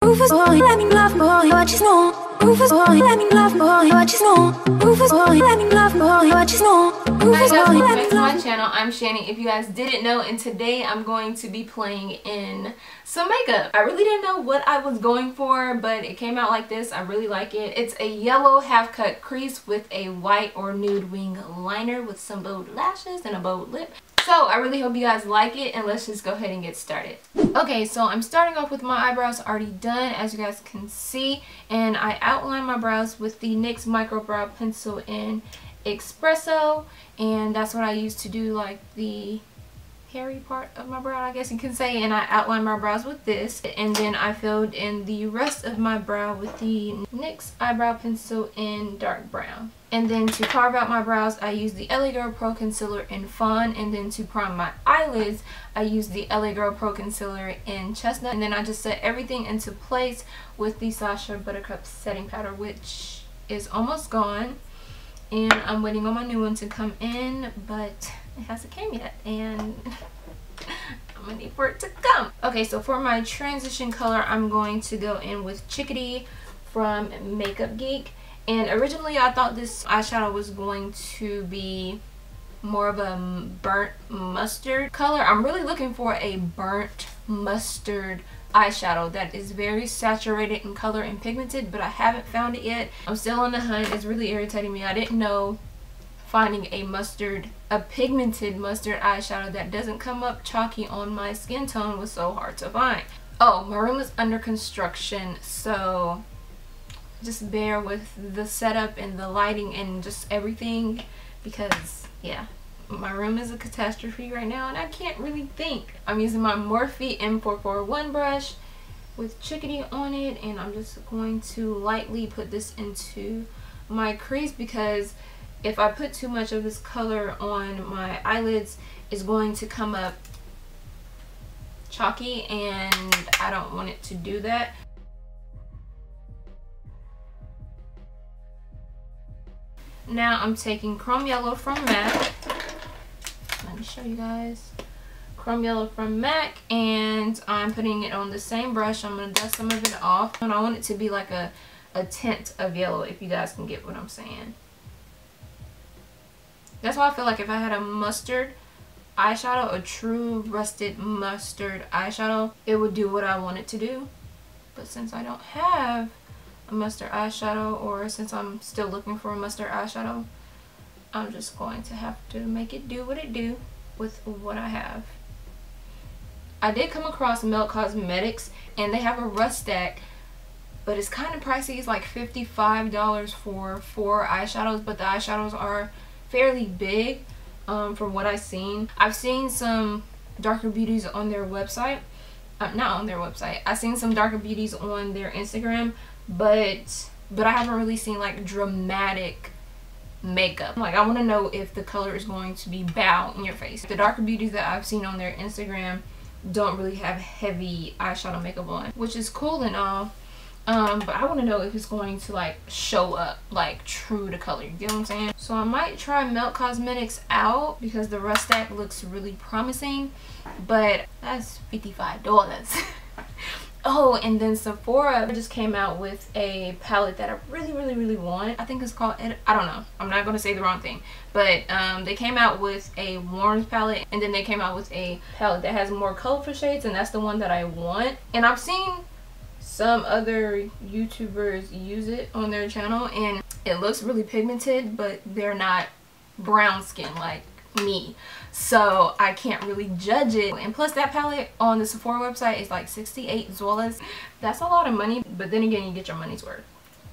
Rufus boy, let me love boy, what you know. Rufus boy, let me love boy, what you know. Rufus boy, let me love boy, what you know. Rufus boy, welcome let back me to my love. channel. I'm Shani, if you guys didn't know, and today I'm going to be playing in some makeup. I really didn't know what I was going for, but it came out like this. I really like it. It's a yellow half-cut crease with a white or nude wing liner with some bold lashes and a bold lip. So I really hope you guys like it, and let's just go ahead and get started. Okay, so I'm starting off with my eyebrows already done, as you guys can see, and I outlined my brows with the NYX Micro Brow Pencil in Espresso, and that's what I use to do like the hairy part of my brow, I guess you can say, and I outlined my brows with this, and then I filled in the rest of my brow with the NYX Eyebrow Pencil in Dark Brown. And then to carve out my brows, I used the LA Girl Pro Concealer in Fawn, and then to prime my eyelids, I used the LA Girl Pro Concealer in Chestnut, and then I just set everything into place with the Sacha Buttercup setting powder, which is almost gone, and I'm waiting on my new one to come in, but it hasn't came yet, and I'm gonna need for it to come. Okay, so for my transition color, I'm going to go in with CHATTY from Makeupgeek. And originally I thought this eyeshadow was going to be more of a burnt mustard color. I'm really looking for a burnt mustard eyeshadow that is very saturated in color and pigmented, but I haven't found it yet. I'm still on the hunt. It's really irritating me. I didn't know finding a pigmented mustard eyeshadow that doesn't come up chalky on my skin tone was so hard to find. Oh, my room is under construction, so just bear with the setup and the lighting and just everything, because yeah, my room is a catastrophe right now and I can't really think. I'm using my Morphe M441 brush with CHATTY on it, and I'm just going to lightly put this into my crease, because if I put too much of this color on my eyelids, it's going to come up chalky, and I don't want it to do that. Now I'm taking Chrome Yellow from MAC. Let me show you guys. Chrome Yellow from MAC, and I'm putting it on the same brush. I'm going to dust some of it off, and I want it to be like a tint of yellow, if you guys can get what I'm saying. That's why I feel like if I had a mustard eyeshadow, a true rusted mustard eyeshadow, it would do what I want it to do. But since I don't have a mustard eyeshadow, or since I'm still looking for a mustard eyeshadow, I'm just going to have to make it do what it do with what I have. I did come across Melt Cosmetics, and they have a rust stack, but it's kind of pricey. It's like $55 for 4 eyeshadows, but the eyeshadows are fairly big from what I've seen. I've seen some darker beauties on their website. Not on their website. I've seen some darker beauties on their Instagram, but I haven't really seen like dramatic makeup. Like, I want to know if the color is going to be bow in your face. The darker beauties that I've seen on their Instagram don't really have heavy eyeshadow makeup on, which is cool and all. But I want to know if it's going to like show up like true to color. You get what I'm saying? So I might try Melt Cosmetics out, because the rust stack looks really promising, but that's $55. Oh, and then Sephora just came out with a palette that I really want. I think it's called, I don't know, I'm not going to say the wrong thing, but they came out with a warm palette, and then they came out with a palette that has more colorful shades, and that's the one that I want. And I've seen some other YouTubers use it on their channel, and it looks really pigmented, but they're not brown skin like me, so I can't really judge it. And plus, that palette on the Sephora website is like $68. That's a lot of money, but then again, you get your money's worth,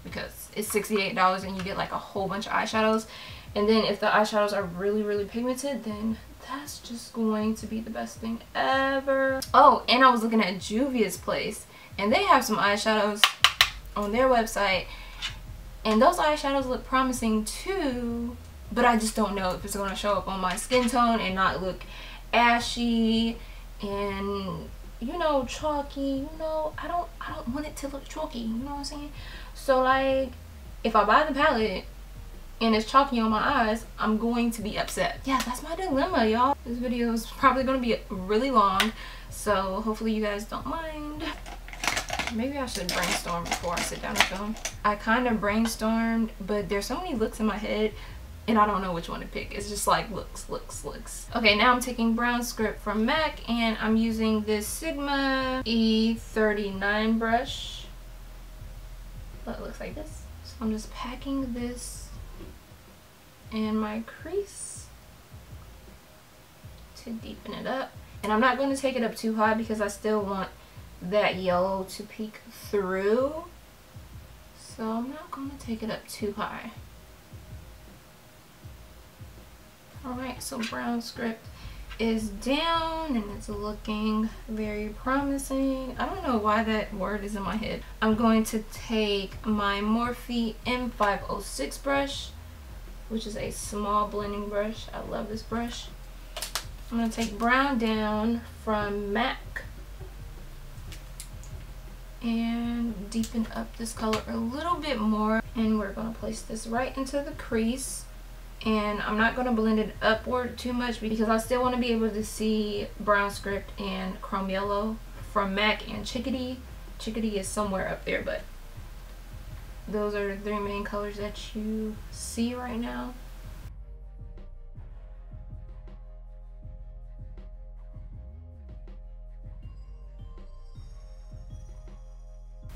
because it's $68 and you get like a whole bunch of eyeshadows. And then if the eyeshadows are really pigmented, then that's just going to be the best thing ever. Oh, and I was looking at Juvia's Place, and they have some eyeshadows on their website, and those eyeshadows look promising too, but I just don't know if it's going to show up on my skin tone and not look ashy and, you know, chalky. You know, I don't want it to look chalky, you know what I'm saying? So like, if I buy the palette and it's chalky on my eyes, I'm going to be upset. Yeah, that's my dilemma, y'all. This video is probably going to be really long, so hopefully you guys don't mind. Maybe I should brainstorm before I sit down and film. I kind of brainstormed, but there's so many looks in my head and I don't know which one to pick. It's just like looks. Okay, now I'm taking brown script from MAC and I'm using this Sigma E39 brush. Well, it looks like this. So I'm just packing this in my crease to deepen it up. And I'm not going to take it up too high because I still want that yellow to peek through. So I'm not going to take it up too high. Alright, so brown script is down and it's looking very promising. I don't know why that word is in my head. I'm going to take my Morphe M506 brush, which is a small blending brush. I love this brush. I'm going to take brown down from MAC and deepen up this color a little bit more. And we're going to place this right into the crease. And I'm not going to blend it upward too much because I still want to be able to see brown script and chrome yellow from MAC and Chickadee. Chickadee is somewhere up there, but those are the three main colors that you see right now.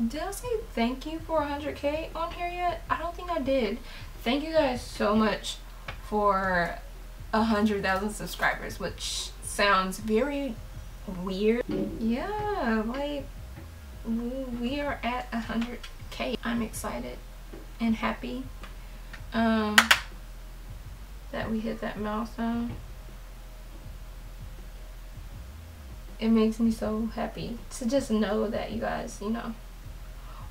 Did I say thank you for 100K on here yet? I don't think I did. Thank you guys so much for 100,000 subscribers, which sounds very weird. Yeah, like we are at 100K. I'm excited and happy that we hit that milestone. It makes me so happy to just know that you guys, you know,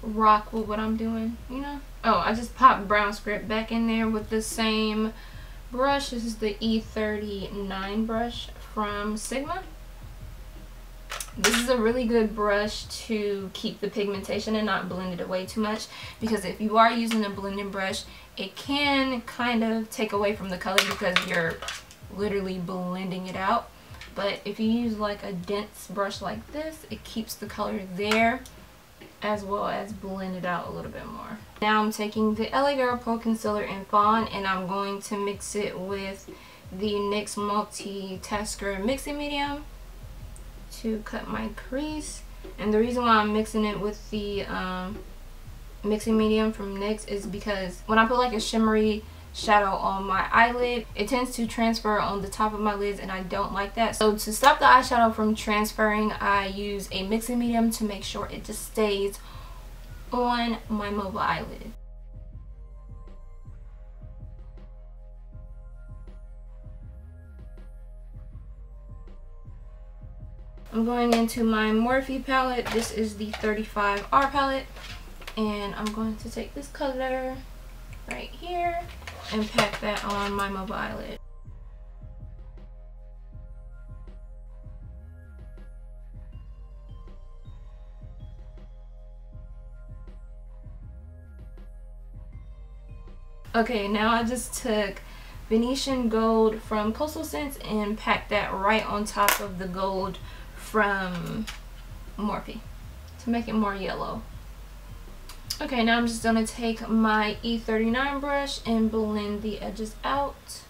rock with what I'm doing, you know. Oh, I just popped brown script back in there with the same brush. This is the E39 brush from Sigma. This is a really good brush to keep the pigmentation and not blend it away too much, because if you are using a blending brush, it can kind of take away from the color because you're literally blending it out. But if you use like a dense brush like this, it keeps the color there as well as blend it out a little bit more. Now I'm taking the LA Girl Pro Concealer in Fawn and I'm going to mix it with the NYX Multitasker Mixing Medium to cut my crease. And the reason why I'm mixing it with the mixing medium from NYX is because when I put like a shimmery shadow on my eyelid, it tends to transfer on the top of my lids and I don't like that. So to stop the eyeshadow from transferring, I use a mixing medium to make sure it just stays on my mobile eyelid. I'm going into my Morphe palette. This is the 35R palette and I'm going to take this color right here and pack that on my mobile eyelid. Okay, now I just took Venetian gold from Coastal Scents and packed that right on top of the gold from Morphe to make it more yellow. Okay, now I'm just going to take my E39 brush and blend the edges out.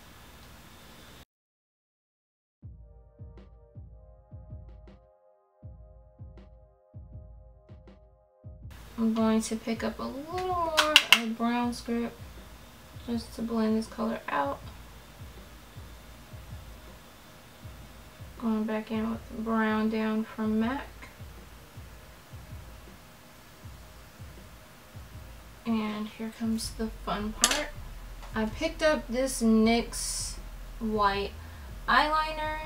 I'm going to pick up a little more of brown script just to blend this color out. Going back in with the brown down from MAC. And here comes the fun part. I picked up this NYX white eyeliner,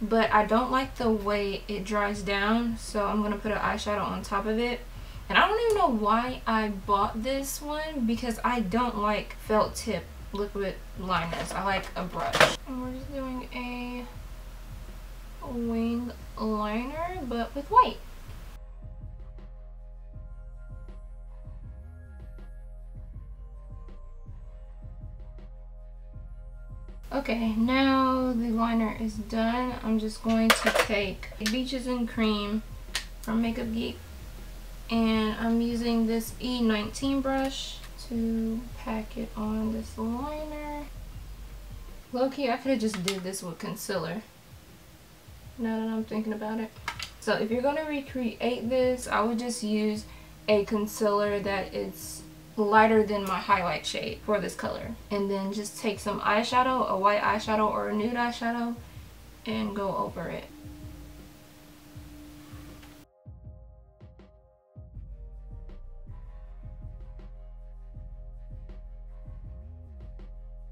but I don't like the way it dries down, so I'm gonna put an eyeshadow on top of it. And I don't even know why I bought this one because I don't like felt tip liquid liners. I like a brush. And we're just doing a wing liner but with white. Okay, now the liner is done. I'm just going to take Beaches and Cream from Makeupgeek And I'm using this E19 brush to pack it on this liner. Low-key, I could have just did this with concealer, now that I'm thinking about it. So if you're going to recreate this, I would just use a concealer that is lighter than my highlight shade for this color. And then just take some eyeshadow, a white eyeshadow or a nude eyeshadow, and go over it.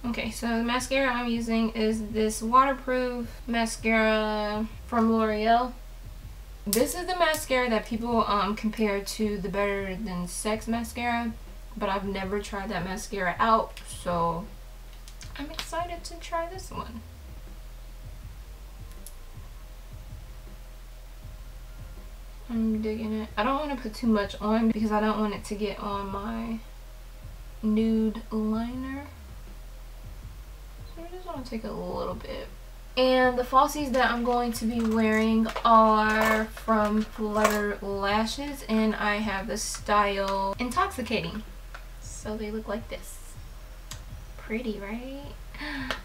Okay, so the mascara I'm using is this waterproof mascara from L'Oreal. This is the mascara that people compare to the Better Than Sex mascara, but I've never tried that mascara out, so I'm excited to try this one. I'm digging it. I don't want to put too much on because I don't want it to get on my nude liner. I just want to take a little bit. And the falsies that I'm going to be wearing are from Flutter lashes, and I have the style Intoxicating. So they look like this. Pretty, right?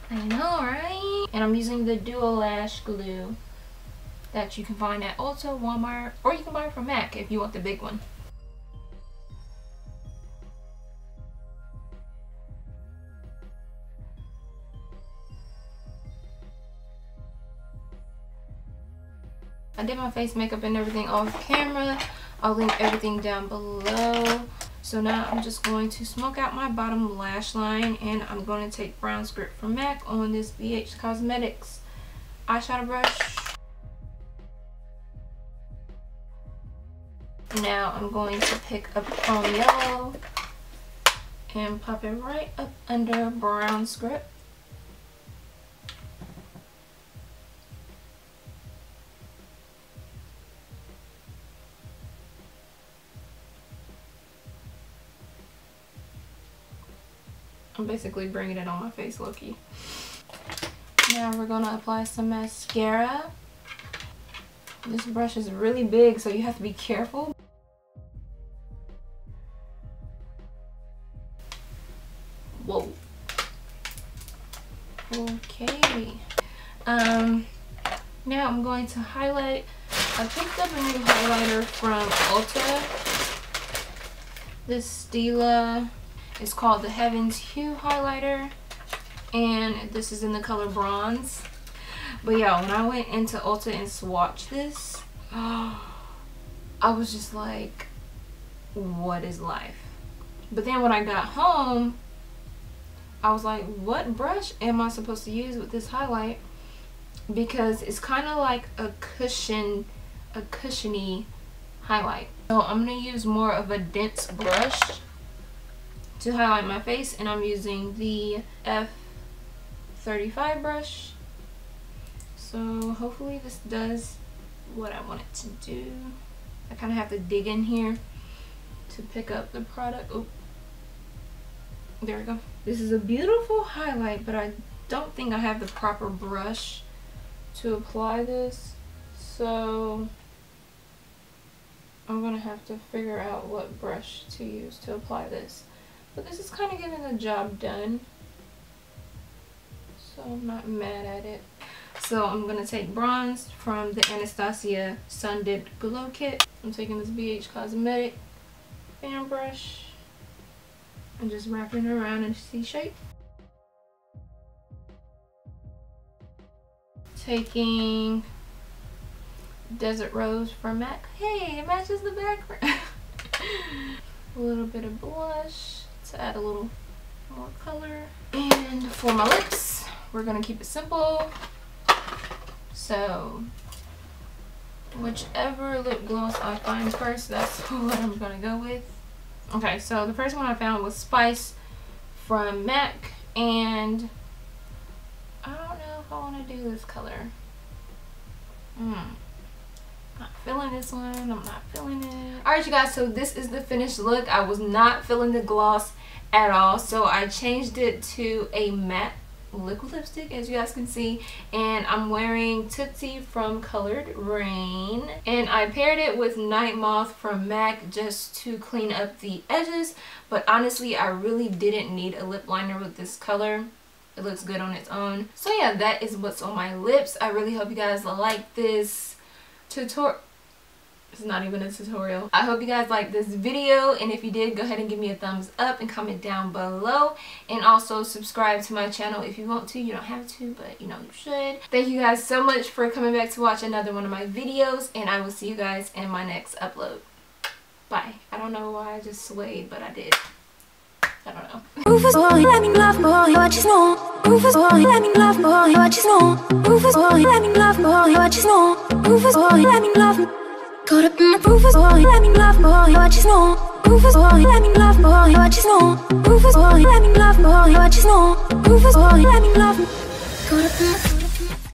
I know, right? And I'm using the Duo Lash Glue that you can find at Ulta, Walmart, or you can buy it from MAC if you want the big one. I did my face makeup and everything off camera. I'll link everything down below. So now I'm just going to smoke out my bottom lash line, and I'm going to take Brown Script from MAC on this BH Cosmetics eyeshadow brush. Now I'm going to pick up Chrome Yellow and pop it right up under Brown Script. I'm basically bringing it on my face, low-key. Now we're gonna apply some mascara. This brush is really big, so you have to be careful. Whoa. Okay. Now I'm going to highlight. I picked up a new highlighter from Ulta. This Stila. It's called the Heavens Hue highlighter, and this is in the color bronze. But yeah, when I went into Ulta and swatched this, I was just like, what is life? But then when I got home, I was like, what brush am I supposed to use with this highlight? Because it's kind of like a cushiony highlight. So I'm gonna use more of a dense brush to highlight my face, and I'm using the F35 brush. So hopefully this does what I want it to do. I kind of have to dig in here to pick up the product. Oh, there we go. This is a beautiful highlight, but I don't think I have the proper brush to apply this, so I'm gonna have to figure out what brush to use to apply this. But this is kind of getting the job done, so I'm not mad at it. So I'm going to take bronze from the Anastasia Sun Dipped Glow Kit. I'm taking this BH Cosmetic fan brush and just wrapping it around in a C shape. Taking Desert Rose from MAC. Hey, it matches the background. A little bit of blush to add a little more color. And for my lips, we're gonna keep it simple. So whichever lip gloss I find first, that's what I'm gonna go with. Okay, so the first one I found was Spice from MAC, and I don't know if I want to do this color. Not feeling this one. I'm not feeling it. Alright, you guys, so this is the finished look. I was not feeling the gloss at all, so I changed it to a matte liquid lipstick, as you guys can see, and I'm wearing Tootsie from Colored Raine, and I paired it with Nightmouth from MAC just to clean up the edges, but honestly I really didn't need a lip liner with this color. It looks good on its own. So yeah, that is what's on my lips. I really hope you guys like this tutorial. It's not even a tutorial. I hope you guys liked this video, and if you did, go ahead and give me a thumbs up and comment down below, and also subscribe to my channel if you want to. You don't have to, but you know you should. Thank you guys so much for coming back to watch another one of my videos, and I will see you guys in my next upload. Bye. I don't know why I just swayed, but I did. I don't know. Rufus boy, let me love boy, what you know. Rufus boy, let me love boy, what you know. Rufus boy, let me love boy, what you know. Rufus boy, let me love. Got up in Rufus boy, let me love boy, what you know. Rufus boy, let me love boy, what you know. Rufus boy, let me love boy, what you know. Rufus boy, let me love. Got up in